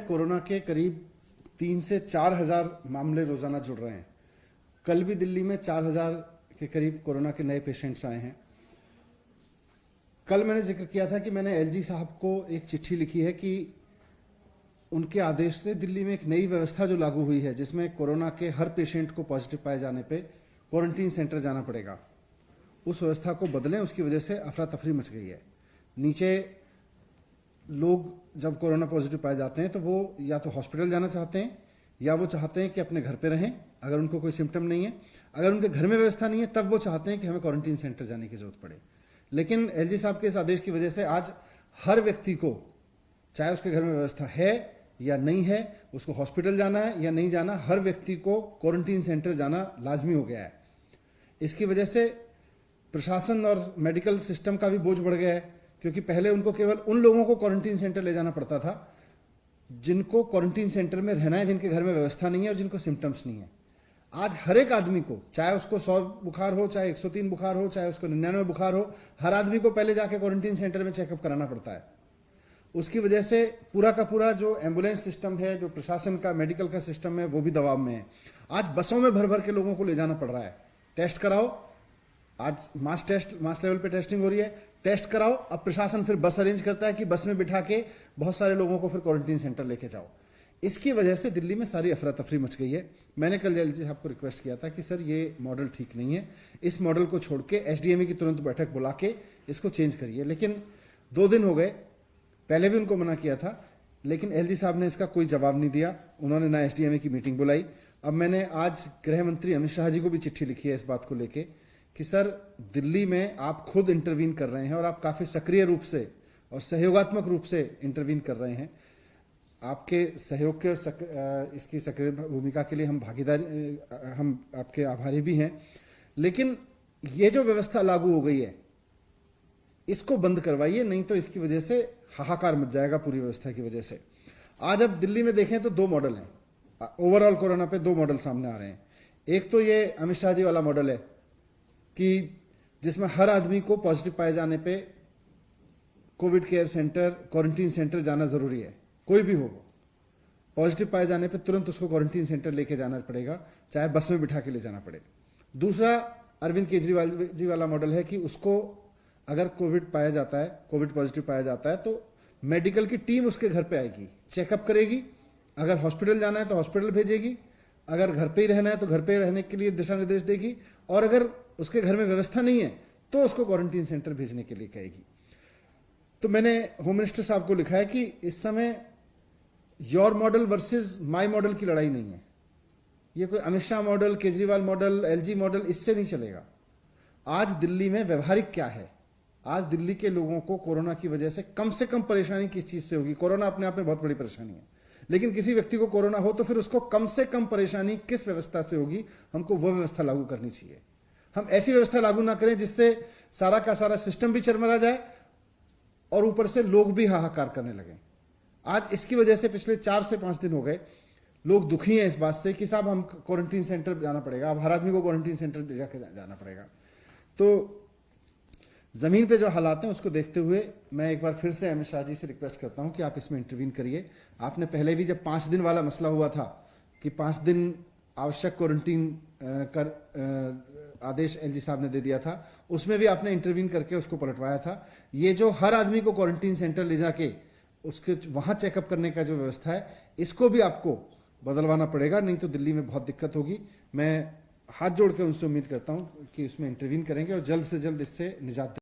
Corona के करीब 3 से 4 हज़ार मामले रोजाना जुड़ रहे हैं। कल भी दिल्ली में 4 हज़ार के करीब कोरोना के नए पेशेंट्स आए हैं। कल मैंने जिक्र किया था कि मैंने एलजी साहब को एक चिट्ठी लिखी है कि उनके आदेश से दिल्ली में एक नई व्यवस्था जो लागू हुई है, जिसमें कोरोना के हर पेशेंट को पॉजिटिव पाए जाने पे क्वारंटीन सेंटर जाना पड़ेगा, उस व्यवस्था को बदलें। उसकी वजह से अफरा तफरी मच गई है। नीचे लोग जब कोरोना पॉजिटिव पाए जाते हैं तो वो या तो हॉस्पिटल जाना चाहते हैं या वो चाहते हैं कि अपने घर पे रहें अगर उनको कोई सिम्टम नहीं है। अगर उनके घर में व्यवस्था नहीं है तब वो चाहते हैं कि हमें क्वारंटीन सेंटर जाने की जरूरत पड़े। लेकिन एलजी साहब के इस आदेश की वजह से आज हर व्यक्ति को, चाहे उसके घर में व्यवस्था है या नहीं है, उसको हॉस्पिटल जाना है या नहीं जाना, हर व्यक्ति को क्वारंटीन सेंटर जाना लाजमी हो गया है। इसकी वजह से प्रशासन और मेडिकल सिस्टम का भी बोझ बढ़ गया है, क्योंकि पहले उनको केवल उन लोगों को क्वारंटीन सेंटर ले जाना पड़ता था जिनको क्वारंटीन सेंटर में रहना है, जिनके घर में व्यवस्था नहीं है और जिनको सिम्टम्स नहीं है। आज हर एक आदमी को, चाहे उसको 100 बुखार हो, चाहे 103 बुखार हो, चाहे उसको 99 बुखार हो, हर आदमी को पहले जाके क्वारंटीन सेंटर में चेकअप कराना पड़ता है। उसकी वजह से पूरा का पूरा जो एम्बुलेंस सिस्टम है, जो प्रशासन का मेडिकल का सिस्टम है, वो भी दबाव में है। आज बसों में भर भर के लोगों को ले जाना पड़ रहा है। टेस्ट कराओ, आज मास लेवल पे टेस्टिंग हो रही है, टेस्ट कराओ। अब प्रशासन फिर बस अरेंज करता है कि बस में बिठा के बहुत सारे लोगों को फिर क्वारंटीन सेंटर लेके जाओ। इसकी वजह से दिल्ली में सारी अफरा तफरी मच गई है। मैंने कल एलजी साहब को रिक्वेस्ट किया था कि सर ये मॉडल ठीक नहीं है, इस मॉडल को छोड़ के एसडीएमए की तुरंत बैठक बुला के इसको चेंज करिए। लेकिन 2 दिन हो गए, पहले भी उनको मना किया था, लेकिन एलजी साहब ने इसका कोई जवाब नहीं दिया। उन्होंने ना एसडीएमए की मीटिंग बुलाई। अब मैंने आज गृह मंत्री अमित शाह जी को भी चिट्ठी लिखी है इस बात को लेके कि सर दिल्ली में आप खुद इंटरवीन कर रहे हैं और आप काफी सक्रिय रूप से और सहयोगात्मक रूप से इंटरवीन कर रहे हैं। आपके सहयोग के और इसकी सक्रिय भूमिका के लिए हम आपके आभारी भी हैं। लेकिन ये जो व्यवस्था लागू हो गई है इसको बंद करवाइए, नहीं तो इसकी वजह से हाहाकार मच जाएगा पूरी व्यवस्था की वजह से। आज अब दिल्ली में देखें तो 2 मॉडल हैं। ओवरऑल कोरोना पे 2 मॉडल सामने आ रहे हैं। एक तो ये अमित शाह जी वाला मॉडल है कि जिसमें हर आदमी को पॉजिटिव पाए जाने पे Covid care centre, quarantine centre जाना जरूरी है। कोई भी हो, पॉजिटिव पाए जाने पे तुरंत उसको क्वारंटीन सेंटर लेके जाना पड़ेगा, चाहे बस में बिठा के ले जाना पड़े। दूसरा अरविंद केजरीवाल जी वाला मॉडल है कि उसको अगर कोविड पाया जाता है, कोविड पॉजिटिव पाया जाता है तो मेडिकल की टीम उसके घर पे आएगी, चेकअप करेगी। अगर हॉस्पिटल जाना है तो हॉस्पिटल भेजेगी, अगर घर पे ही रहना है तो घर पे रहने के लिए दिशा निर्देश देगी, और अगर उसके घर में व्यवस्था नहीं है तो उसको क्वारंटीन सेंटर भेजने के लिए कहेगी। तो मैंने होम मिनिस्टर साहब को लिखा है कि इस समय your model versus my model की लड़ाई नहीं है। ये कोई Amit Shah model, Kejriwal model, LG model, इससे नहीं चलेगा। आज दिल्ली में व्यवहारिक क्या है? आज दिल्ली के लोगों को कोरोना की वजह से कम परेशानी किस चीज से होगी? कोरोना अपने आप में बहुत बड़ी परेशानी है, लेकिन किसी व्यक्ति को कोरोना हो तो फिर उसको कम से कम परेशानी किस व्यवस्था से होगी? हमको वो व्यवस्था लागू करनी चाहिए। हम ऐसी व्यवस्था लागू ना करें जिससे सारा का सारा सिस्टम भी चरमरा जाए और ऊपर से लोग भी हाहाकार करने लगे। आज इसकी वजह से पिछले 4 से 5 दिन हो गए लोग दुखी हैं इस बात से कि साहब हम क्वारंटीन सेंटर जाना पड़ेगा, अब हर आदमी को क्वारंटीन सेंटर जाके जाना पड़ेगा। तो जमीन पे जो हालात हैं उसको देखते हुए मैं एक बार फिर से अमित शाह जी से रिक्वेस्ट करता हूं कि आप इसमें इंटरवीन करिए। आपने पहले भी जब 5 दिन वाला मसला हुआ था कि 5 दिन आवश्यक क्वारंटीन कर आदेश एलजी साहब ने दे दिया था, उसमें भी आपने इंटरवीन करके उसको पलटवाया था। ये जो हर आदमी को क्वारंटीन सेंटर ले जाके उसके वहां चेकअप करने का जो व्यवस्था है, इसको भी आपको बदलवाना पड़ेगा, नहीं तो दिल्ली में बहुत दिक्कत होगी। मैं हाथ जोड़ के उनसे उम्मीद करता हूं कि इसमें इंटरवीन करेंगे और जल्द से जल्द इससे निजात